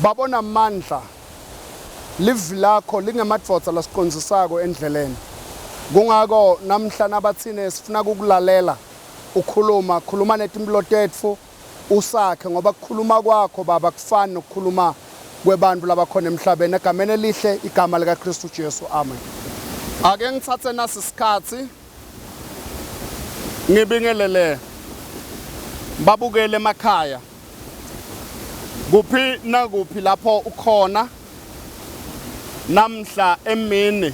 babona amandla live lakho lingemadvodza lasiqondzisako endleleni kungako namhla nabathine sifuna ukulalela khuluma netimlo tetfu usakhe ngoba kukhuluma kwakho baba kufani nokukhuluma kwebantu labakhona emhlabeni egameni elihle igama lika Kristu Jesu amen. Ake ngithathe nasi isikhathi ngibingelele babukele emakhaya kuphi nakuphi lapho ukhona namhla emini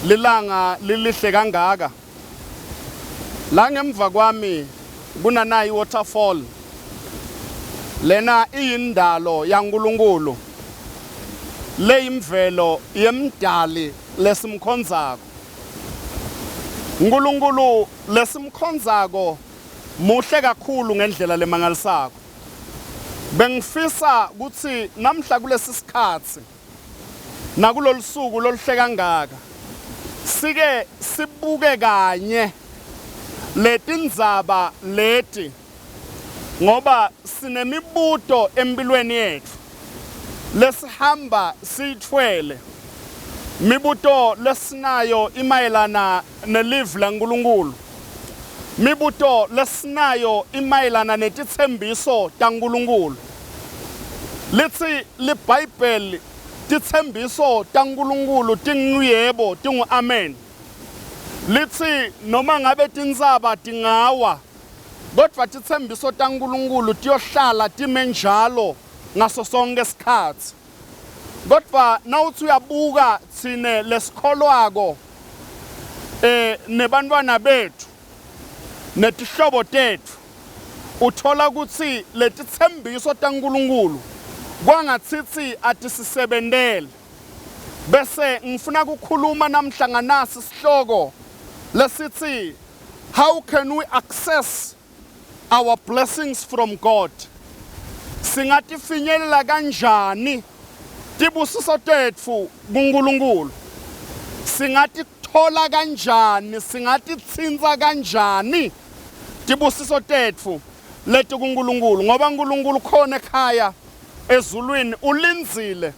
lilanga lilihle kangaka la ngemva kwami kunanayi waterfall lena iyindalo yaNkulunkulu leyimvelo yemdali lesimkhonzako uNkulunkulu lesimkhonzako muhle kakhulu ngendlela lemangalisako bengifisa ukuthi namhla kulesi sikhathi nakulolusuku loluhle kangaka sike sibuke kanye letindzaba leti ngoba sinemibuto empilweni yethu lesihamba siyithwele mibuto lesinayo imayelana nelive laNkulunkulu mibuto lesinayo imayelana netithembiso taNkulunkulu lithi liBhayibheli tithembiso taNkulunkulu tinguyebo tingu amen lithi noma ngabe tindzaba tingawa kodwa tithembiso taNkulunkulu tiyohlala timenjalo ngaso sonke isikhathi kodwa nawuthi uyabuka sine lesikholwako nebantwana bethu netihlobo tethu uthola ukuthi letithembiso taNkulunkulu kwangatsithi atisisebentele bese ngifuna ukukhuluma namhla nganasi isihloko lesithi how can we access our blessings from God singatifinyelela kanjani tibusiso tetfu kuNkulunkulu singatithola kanjani singatitsinza kanjani tibusiso tetfu leti kuNkulunkulu ngoba uNkulunkulu khona ekhaya ezulwini ulindzile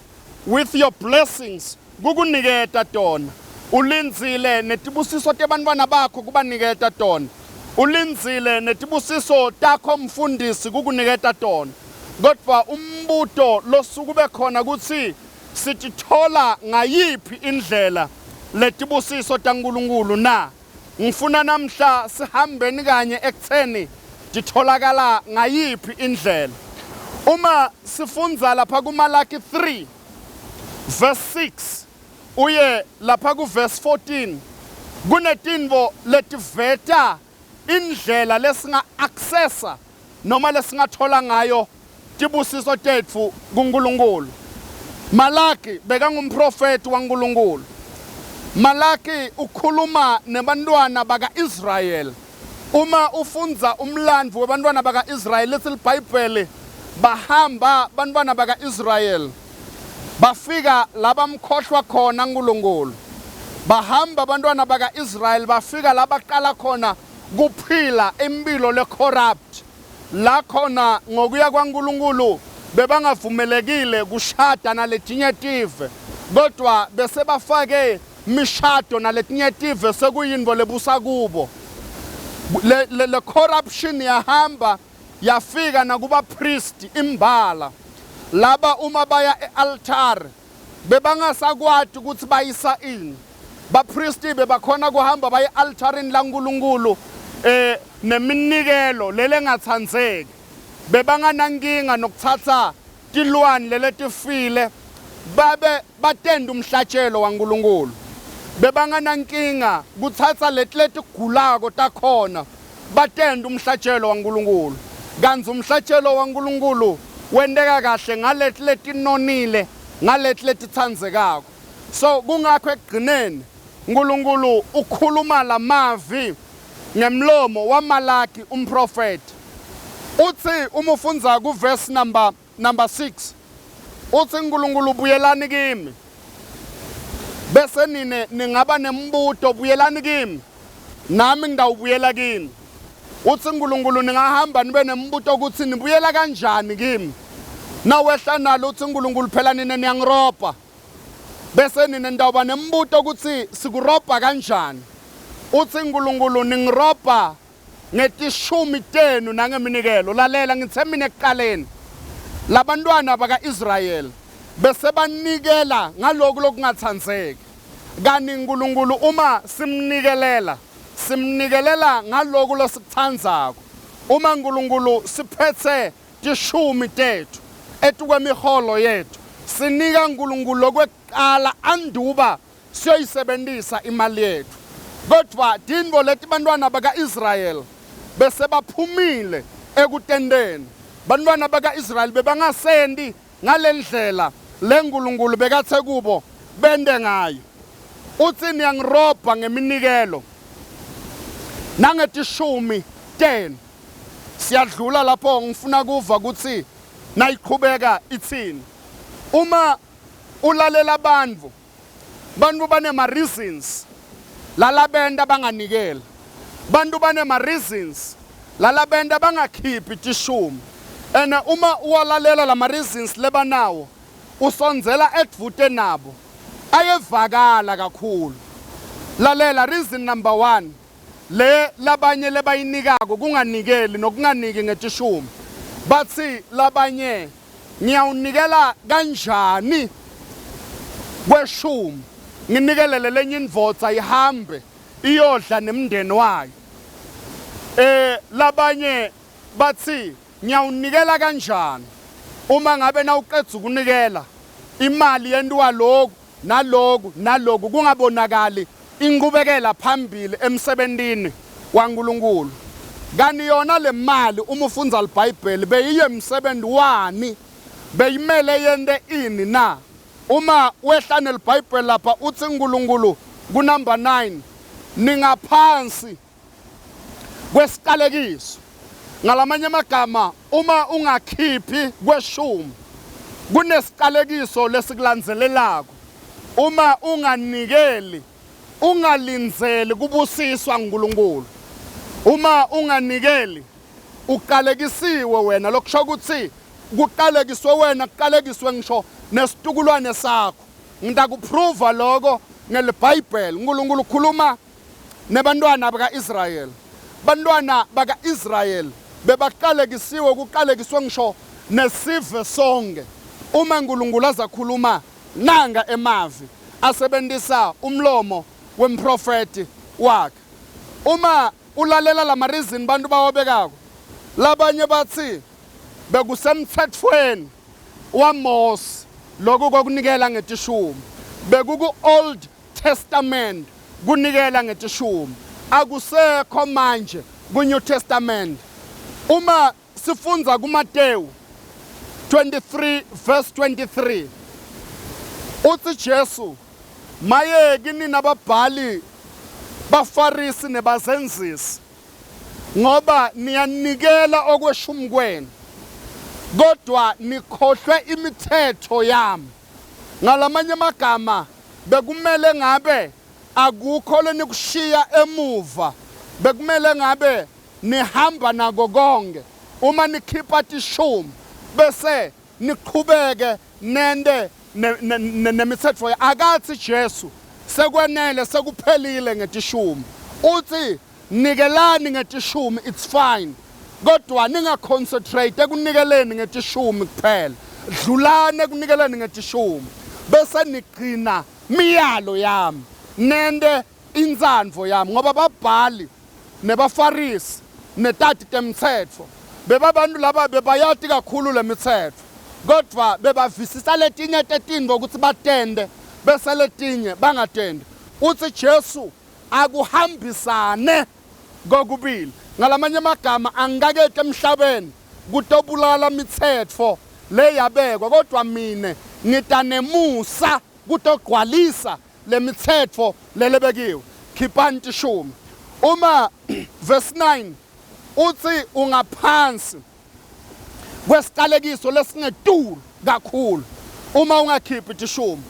with your blessings kukuniketa tona ulindzile netibusiso tebantwana bakho kubaniketa tona ulindzile netibusiso takho mfundisi kukuniketa tona kodwa umbuto losukube khona ukuthi sitithola ngayiphi indlela letibusiso taNkulunkulu na ngifuna namhla sihambeni kanye ekutheni titholakala ngayiphi indlela uma sifundza lapha kuMalaki 3 verse 6 uye lapha ku verse 14 kunetinvo letiveta indlela lesinga accessa noma lesingathola ngayo tibusiso tetfu kuNkulunkulu Malaki bekangumprofeti waNkulunkulu Malaki ukhuluma nebantwana baka-Israyeli uma ufundza umlandvo webantwana baka-Israyeli lithi iBhayibheli bahamba bantwana baka-Israyeli bafika labamkhohlwa khona uNkulunkulu bahamba bantwana baka-Israyeli bafika labaqala khona kuphila impilo le-corrupt la khona ngokuya kwaNkulunkulu bebangavumelekile kushada naletinye tive kodwa bese bafake mishado naletinye tive sekuyinto lebusa kubo le corruption yahamba yafika nakuba priest imbala laba uma baya e-altar bebangasakwati ukuthi bayisa ini ba priest bebakhona kuhamba baye altarini laNkulunkulu neminikelo lelengatsandzeki bebanganankinga nokuthatha tilwane leletifile babe batenda umhlatshelo waNkulunkulu bebanganankinga kuthatha letigulako takhona batenda umhlatshelo waNkulunkulu kanzi umhlatshelo waNkulunkulu wendeka kahle ngaletinonile ngaletitsandzekako so kungakho ekugcineni uNkulunkulu ukhuluma lamavi ngemlomo waMalaki umprofeti uthi uma ufundza ku verse number 6 uthi uNkulunkulu buyelani kimi bese nine ningaba nembuto buyelani kimi nami ngidawubuyela kini uthi uNkulunkulu ningahamba nibe nembuto ukuthi nibuyela kanjani kimi nawehla nalo uthi uNkulunkulu phela nina niyangiroba bese nina ndawuba nembuto ukuthi sikuroba kanjani uthi uNkulunkulu ningiroba ngetishumi tenu nangeminikelo lalela ngithe mina ekuqaleni labantwana baka-Israyeli bese banikela ngaloku lokungathandzeki kani uNkulunkulu uma simnikelela ngaloku losikuthandzako uma uNkulunkulu siphethe tishumi tethu etukwemiholo yethu sinika uNkulunkulu lokwekuqala anduba siyoyisebenzisa imali yethu kodwa dinvo leti bantwana baka-Israyeli bese baphumile ekutendeni bantwana baka-Israyeli bebangasendi ngalendlela leNkulunkulu bekathe kubo bende ngayo uthi niyangiroba ngeminikelo nangetishumi 10 siyadlula lapho ngifuna kuva ukuthi nayiqhubeka ithini uma ulalela bantu banema reasons lalabenda banganikela bantu banema reasons lalabenda bangakhiphi tishumi ena uma uwalalela lama reasons lebanawo usonzela edvute nabo ayevakala kakhulu lalela reason number 1 le labanye lebayinikako kunganikeli nokunganiki ngetishumi bathi labanye ngiyawunikela kanjani kweshumi nginikelele lenye indvodza ihambe iyodla nemndeni wayo labanye bathi ngiyawunikela kanjani uma ngabe nawuqedza ukunikela imali yenziwa lokhu naloku kungabonakali inqubekela phambili emsebentini waNkulunkulu kani yona le mali uma ufundza iBhayibheli beyiye emsebenzi wani beyimele yente ini na uma wehla neLibhayibheli lapha uthi uNkulunkulu kunumber 9 ningaphansi kwesiqalekiso ngalamanye amagama uma ungakhiphi kweshumi kunesiqalekiso lesikulandzelelako uma unganikeli ungalindzeli kubusiswa nguNkulunkulu uma unganikeli uqalekisiwe wena lokusho ukuthi kuqalekiswe wena kuqalekiswe ngisho nesitukulwane sakho ngitakuprova lokho ngeLibhayibheli uNkulunkulu ukhuluma nebantwana baka-Israyeli bantwana baka-Israyeli bebaqalekisiwe kuqalekiswe ngisho nesive sonke uma uNkulunkulu azakhuluma nanga emavi asebenzisa umlomo wemprofeti wakhe uma ulalela lama reason bantu bawabekako labanye bathi bekusemthethweni waMose lokho kokunikela ngetishumi bekuku Old Testament kunikela ngetishumi akusekho manje ku-New Testament uma sifunza kuMateyu 23 verse 23 uthi Jesu mayeki nina ababhali baFarisi nebazenzisi ngoba niyanikela okweshumi kwenu kodwa nikhohlwe imithetho yami ngalamanye amagama bekumele ngabe akukho lenikushiya emuva bekumele ngabe nihamba nako konke uma nikhipha tishumi bese niqhubeke nende nemithetho akathi Jesu sekwenele sekuphelile ngetishumi uthi nikelani ngetishumi it's fine kodwa ningaconcentrate ekunikeleni ngetishumi kuphela dlulane ekunikeleni ngetishumi bese nigcina miyalo yami nende inzandvo yami ngoba babhali nebafarisi netati temthetho bebabantu laba bebayati kakhulu lemithetho kodwa bebavisisa letinye tetindvo ukuthi batende bese letinye bangatende uthi Jesu akuhambisane kokubili ngalamanye amagama angakeke emhlabeni kutobulala imithetho le yabekwa kodwa mina ngita nemusa kutogcwalisa lemithetho lelebekiwe khiphani tishumi uma verse 9 uthi ungaphansi kwesiqalekiso lesingetulu kakhulu uma ungakhiphi tishumi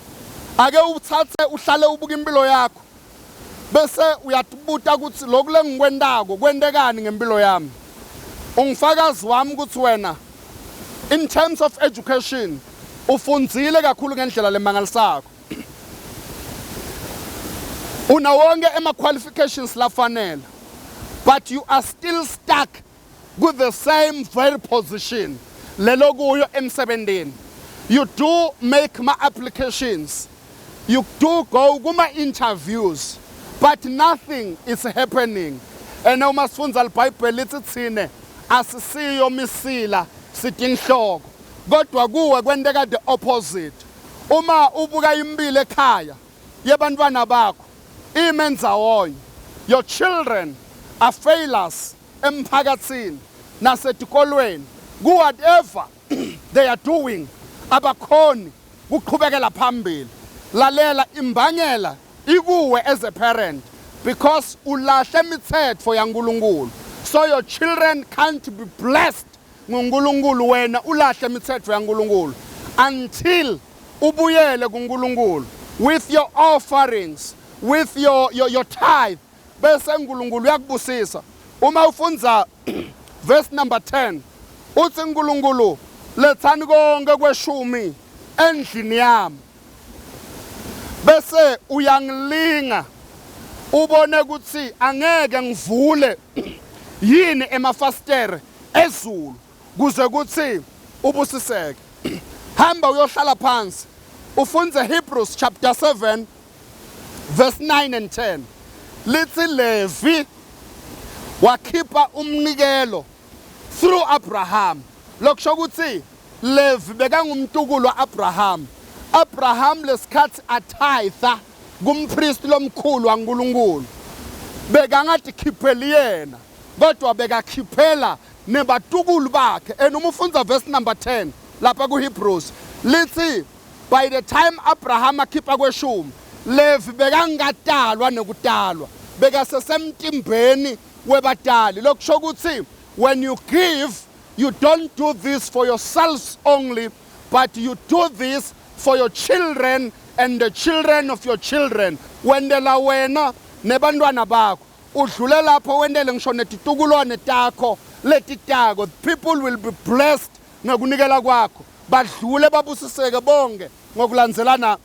ake uthathe uhlale ubuka impilo yakho bese uyatibuta ukuthi lokhu lengikwentako kwentekani ngempilo yami ungifakazi wami ukuthi wena In terms of education, ufundzile kakhulu ngendlela lemangalisako. Una wonke qualifications lafanele, but you are still stuck with the same very position. Lelo kuyo emsebentini. You do make applications. You do go kuma interviews, but nothing is happening. And uma sifundza iBhayibheli lithi thine asisiyo misila sitinhloko. Kodwa kuwe kwenteka the opposite. Uma ubuka impilo ekhaya yebantwana bakho imenzawonye. Your children are failures emphakatsini nasetikolweni. Whatever they are doing abakhoni ukuqhubekela phambili. Lalela imbangela ikuwe as a parent because ulahle imithetho yaNkulunkulu. So your children can't be blessed nguNkulunkulu wena ulahle imithetho yaNkulunkulu until ubuyele kuNkulunkulu with your offerings, with your tithe. Bese uNkulunkulu uyakubusisa. Uma ufundza verse number 10 uthi uNkulunkulu lethani konke kweshumi endlini yami. Bese uyangilinga ubone ukuthi angeke ngivule yini emafastere ezulu kuze kuthi ubusiseke. Hamba uyohlala phansi ufunze Hebrews chapter 7 verse 9 and 10. Lithi Levi wakhipha umnikelo through Abraham. Lokusho ukuthi Levi bekangumntukulu waAbraham. Abraham lesikhathi atitha kumpriest lomkhulu waNkulunkulu. Bekangathi khipheli yena kodwa bekakhiphela nebatukulu bakhe. And uma ufunza verse number 10 lapha kuHebrews lithi by the time Abraham akhipha kweshumi Levi bekangatalwa nekutalwa bekasesemtimbeni webatali. Lokusho ukuthi when you give you don't do this for yourselves only, but you do this for your children and the children of your children. Wendela wena nebantwana bakho udlule lapho wendele ngisho netitukulwane takho letitako. People will be blessed ngekunikela kwakho badlule babusiseke bonke ngokulandzelana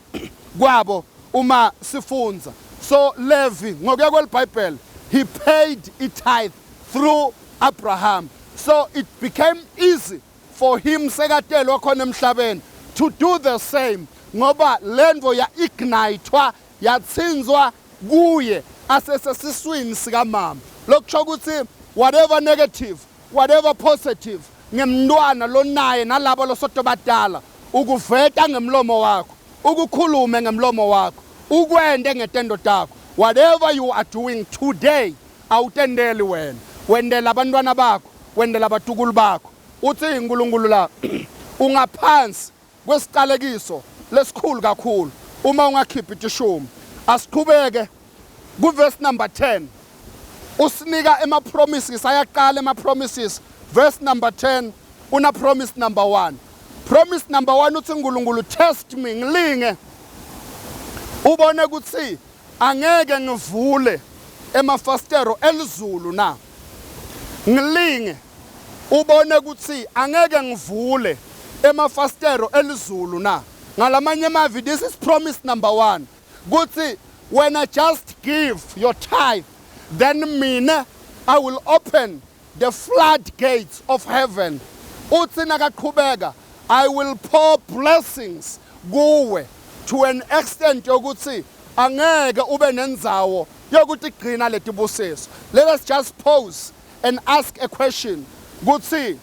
kwabo uma sifunza. So Levi ngokuya kweBhayibheli he paid a tithe through Abraham. So it became easy for him sekatelwa khona emhlabeni to do the same ngoba lendvo ya ignitewa yatsinzwa kuye asesesiswini sikamama. Lokusho ukuthi whatever negative, whatever positive ngemntwana lonaye nalabo losoto badala ukuveta ngemlomo wakho, ukukhulume ngemlomo wakho, ukwende ngetendo takho. Whatever you are doing today awutendeli wena, wendela abantwana bakho, wendela abatukulu bakho. Uthi uNkulunkulu la ungaphansi kwesiqalekiso lesikhulu kakhulu uma ungakhiphi itishumi. Asiqhubeke ku verse number 10 usinika promises ayaqala promises. Verse number 10 una promise number 1. Promise number 1 uthi uNkulunkulu test me ngilinge ubone ukuthi angeke ngivule emafastero elizulu na. Ngilinge ubone ukuthi angeke ngivule emafastero elizulu na. Ngalamanye amavi this is promise number 1. Kuthi when I just give your tithe, then mina I will open the floodgates of heaven. Uthi nakaqhubeka I will pour blessings kuwe to an extent yokuthi angeke ube nendzawo yokuthi gcina letibusiso. Let us just pause and ask a question. Kuthi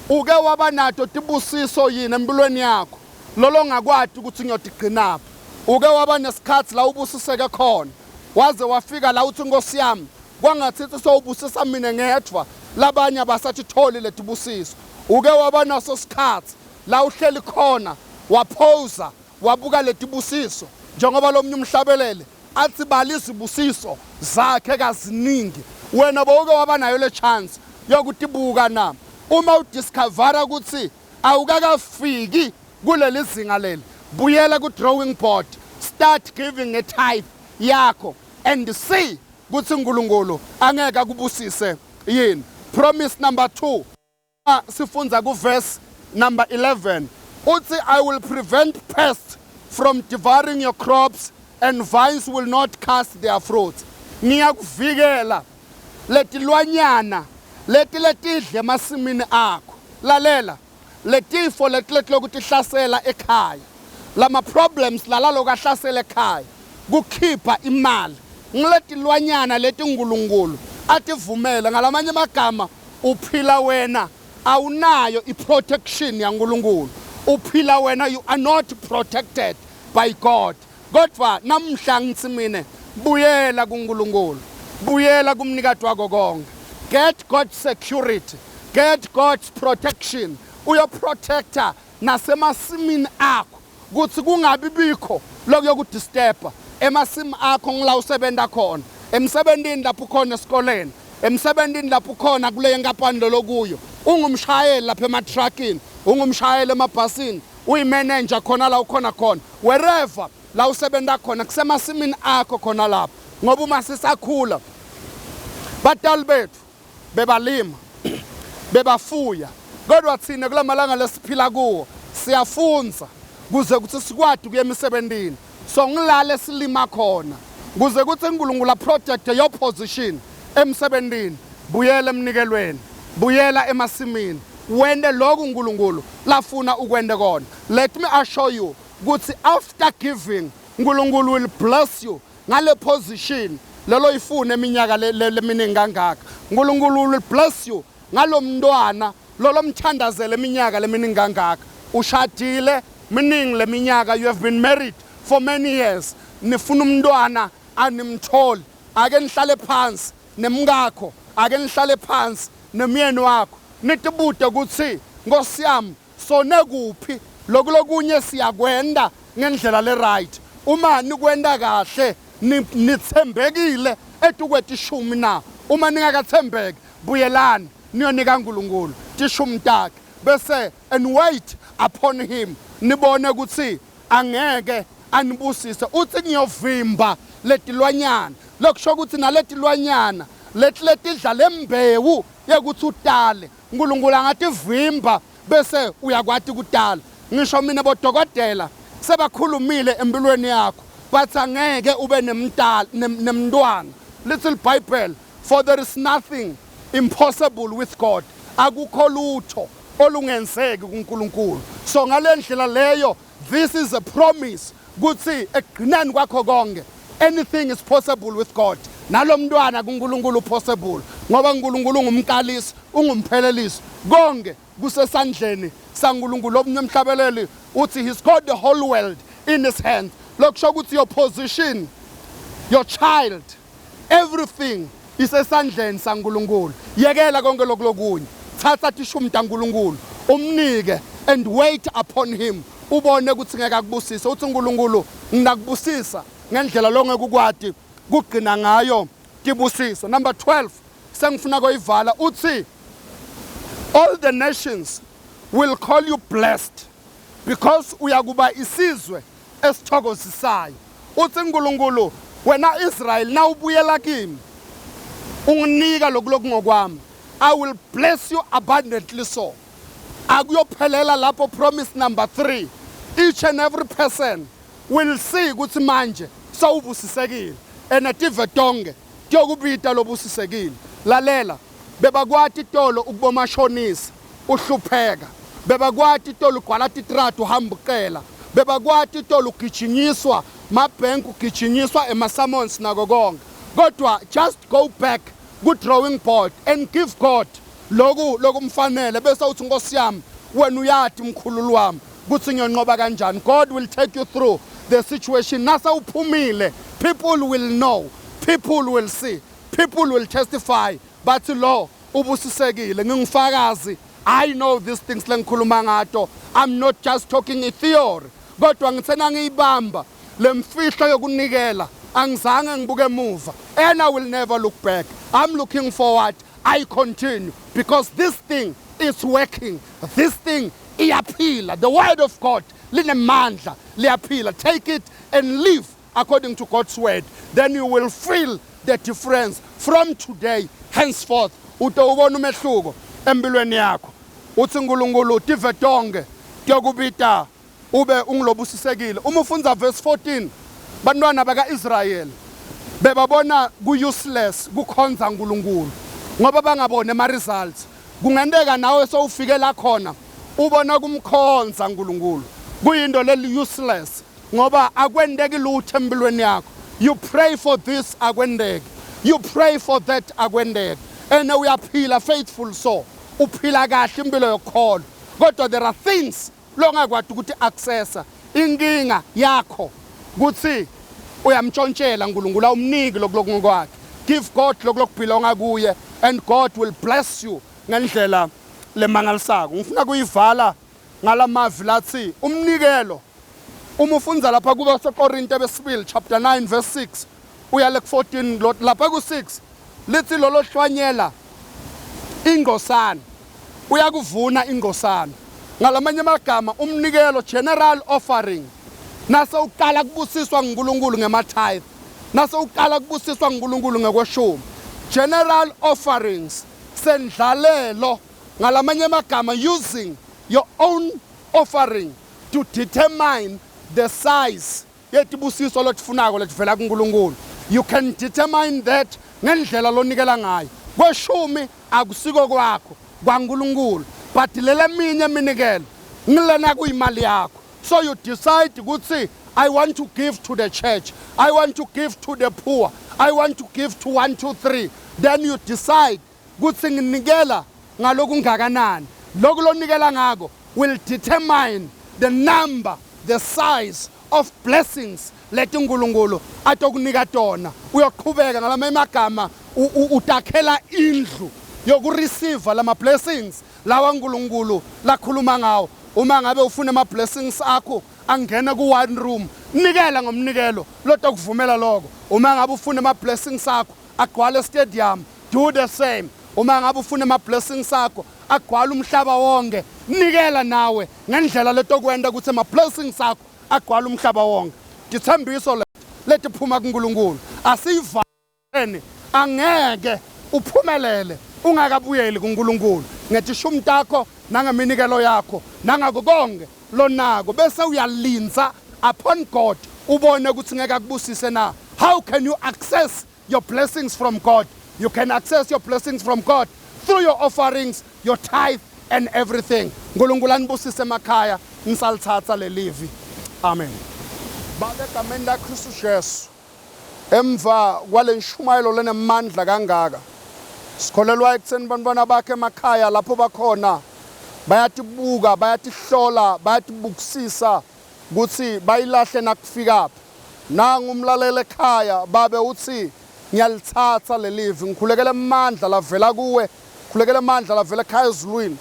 uke waba nato tibusiso yini empilweni yakho lolo ngakwati ukuthi ngiyotigcinaphi? Uke waba nesikhathi la ubusiseke khona waze wafika la uthi Nkosi yami kwangathi sowubusisa mina ngedwa labanye abasatitholi letibusiso? Uke waba naso sikhathi la uhleli khona waphoza wabuka letibusiso njengoba lo mnye umhlabelele athi balisa ibusiso zakhe kaziningi? Wena bowuke waba nayo le chance yokutibuka na? Uma udiscovera ukuthi awukakafiki kuleli zinga leli, buyela ku drawing board, start giving a tithe yakho and see ukuthi uNkulunkulu angeke akubusise yini. Promise number 2 sifunza ku verse number 11 uthi, I will prevent pests from devouring your crops and vines will not cast their fruit. Ngiyakuvikela letilwanyana letidle emasimini akho. Lalela, letifo lokutihlasela ekhaya. Lama problems lalaloku ahlasela ekhaya kukhipha imali. Ngiletilwanyana letingulungulu ativumele ngalamanye amagama uphila wena awunayo iprotection yaNkulunkulu. Uphila wena, you are not protected by God. Kodwa namhla ngitsimine buyela kuNkulunkulu. Buyela kumnikati wako konke. Get God's security. Get God's protection. Uyo protector nasemasimini akho. Kuthi kungabi bikho lokuyokudisturba emasimi akho ngila usebenta khona. Emsebentini lapho khona esikoleni. Emsebentini lapho khona kule nkampani lokuyo. Ungumshayeli lapha ematruckini, ungumshayeli emabhasini, uyimanager khona la ukhona khona. Wherever la usebenta khona kusemasimini akho khona lapho. Ngoba uma sisakhula batali bethu bebalima bebafuya. Kodwa thina kulamalanga lesiphila kuwo siyafunza kuze kuthi sikwadi kuye emisebentini. So ngilale silima khona kuze kuthi uNkulunkulu protect your position emsebentini. Buyela emnikelweni, buyela emasimini, wende lokhu uNkulunkulu lafuna ukwende kona. Let me assure you ukuthi after giving uNkulunkulu will bless you ngale position lelo ifuna eminyaka leminingi kangaka. uNkulunkulu will bless you ngalo mntwana lolo mthandazele eminyaka leminingi kangaka. Ushadile miningi leminyaka, you have been married for many years. Nifuna umntwana animtholi. Ake nihlale phansi nemngakho, ake nihlale phansi nemyeni wakho. Nitibude ukuthi Nkosi yami sone kuphi lokunye siyakwenda ngendlela le right. Uma nikwenda kahle nithembekile etukweti 10 na. Uma ningakathembeki buyelani niyonika uNkulunkulu tishumi takhe bese and wait upon him. Nibone ukuthi angeke anibusise. Uthi ngiyovimba letilwanyana. Lokusho ukuthi naletilwanyana letidla lembewu yekuthi utale. uNkulunkulu angativimba bese uyakwati ukutala. Ngisho mina bodokotela sebakhulumile empilweni yakho but angeke ube nemntwana. Little Bible, for there is nothing impossible with God. Akukho lutho olungenzeki kuNkulunkulu. So ngalendlela leyo, this is a promise kuthi ekugcineni kwakho konke anything is possible with God. Nalo mntwana kuNkulunkulu possible ngoba uNkulunkulu ungumqalisi, ungumphelelisi. Konke kusesandleni saNkulunkulu. Omnyamhlabeleli uthi he's got the whole world in his hand. Lokusho ukuthi your position, your child, everything is esandleni saNkulunkulu. Yekela konke lokunye. Thatha tishumi taNkulunkulu umnike and wait upon him. Ubone ukuthi ngeke akubusise. Uthi uNkulunkulu ngingakubusisa ngendlela longeke ukwadi kugcina ngayo tibusiso. Number 12 sengifuna koyivala uthi all the nations will call you blessed because uyakuba isizwe esithokozisayo. Uthi uNkulunkulu wena Israel na ubuyela kimi unginika lokhu ngokwami, I will bless you abundantly. So akuyophelela lapho promise number 3. Each and every person will see ukuthi manje sawubusisekile enative tonke tiyokubita lobusisekile. Lalela, bebakwati tolo ukubomashonisa uhlupheka, bebakwati tolo ugwala titratu uhambukela, bebakwati tolo ugijinyiswa mabhenki, ugijinyiswa emasamons nako konke. Kodwa just go back ku drawing board and give God loku mfanele bese uthi Nkosi yami wena uyati mkhululu wami kuthi ngiyonqoba kanjani. God will take you through the situation. Nasa uphumile, people will know, people will see, people will testify. But lo ubusisekile ngingifakazi. I know these things lengikhuluma ngato. I'm not just talking in theory. Kodwa ngithena ngiyibamba lemfihlo yokunikela angizange ngibuke emuva, and I will never look back. I'm looking forward. I continue because this thing is working. This thing iyaphila. The word of God linemandla liyaphila. Take it and live according to God's word. Then you will feel the difference from today henceforth. Utawubona umehluko empilweni yakho. uthi uNkulunkulu tive tonke kuyokubita ube ungilobusisekile. Uma ufundza verse 14 bantwana baka-Israyeli bebabona ku-useless kukhonza uNkulunkulu ngoba bangabone ama-results. Kungenteka nawe sowufike la khona ubona kumkhonza uNkulunkulu kuyinto useless ngoba akwendeki lutho empilweni yakho. You pray for this akwendeki, you pray for that akwendeki, and uyaphila faithful so uphila kahle impilo yokholo, kodwa there are things longakwadi ukuthi accessa. Inkinga yakho kuthi uyamtshontshela uNkulunkulu awumniki lokulokwakhe. Give God lokubelonga kuye and God will bless you ngendlela lemangalisako. Ngifuna kuyivala ngalamavi lathi umnikelo. Uma ufunza lapha kuba seKorinte besibili chapter 9 verse 6 uyale ku14 lapha ku6 lithi lolo hlwanyela ingosana uyakuvuna ingosana. Ngalamanye amagama umnikelo general offering nase uqala kubusiswa nguNkulunkulu ngematithe, nase uqala kubusiswa nguNkulunkulu ngekweshumi. General offerings sendlalelo ngalamanye amagama using your own offering to determine the size yetibusiso lotifunako letivela kuNkulunkulu. You can determine that ngendlela lonikela ngayo. Kweshumi akusiko kwakho kwaNkulunkulu, but lele minye minikelo ngilena kuyimali yakho. So you decide ukuthi I want to give to the church, I want to give to the poor, I want to give to 1 2 3. Then you decide ukuthi nginikela ngalokungakanani. Lokho lonikela ngako will determine the number, the size of blessings leti uNkulunkulu atokunika tona. Uyoqhubeka ngalama emagama utakhela indlu yokureceive lama blessings lawa uNkulunkulu lakhuluma ngawo. Uma ngabe ufuna ama blessings akho angene ku one room, nikela ngomnikelo lotokuvumela lokho. Uma ngabe ufuna ama blessings akho agcwale stadium, do the same. Uma ngabe ufuna ama blessings akho agcwala umhlaba wonke, nikela nawe ngendlela letokwenda ukuthi ama blessings akho agcwala umhlaba wonke. Dithembiso letiphuma kuNkulunkulu asivaleni, angeke uphumelele ungakabuyeli kuNkulunkulu ngetishumi takho nangeminikelo yakho nangako konke lonako bese uyalinza upon God ubone ukuthi ngeke akubusise na. How can you access your blessings from God? You can access your blessings from God through your offerings, your tithe and everything. uNkulunkulu anibusise emakhaya ngisalithatha lelivi. Amen. Baba egameni laKristu Jesu, emva kwale nshumayelo lenemandla kangaka sikholelwa ekutheni bantwana bakhe emakhaya lapho bakhona bayatibuka, bayatihlola, bayatibukisisa ukuthi bayilahle nakufikaphi. Nangu umlaleli ekhaya babe uthi ngiyalithatha lelivi, ngikhulekela amandla lavela kuwe, ngikhulekela amandla lavela ekhaya ezulwini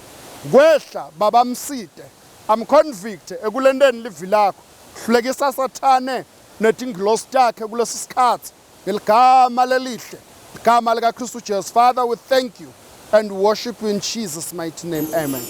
kwehla baba mside. I'm convicted ekulendeni livi lakho, hlulekisa sathane netingilosi takhe kulesi sikhathi ngeligama lelihle, igama likaKristu Jesu. Father, we thank you and worship you in Jesus' mighty name. Amen.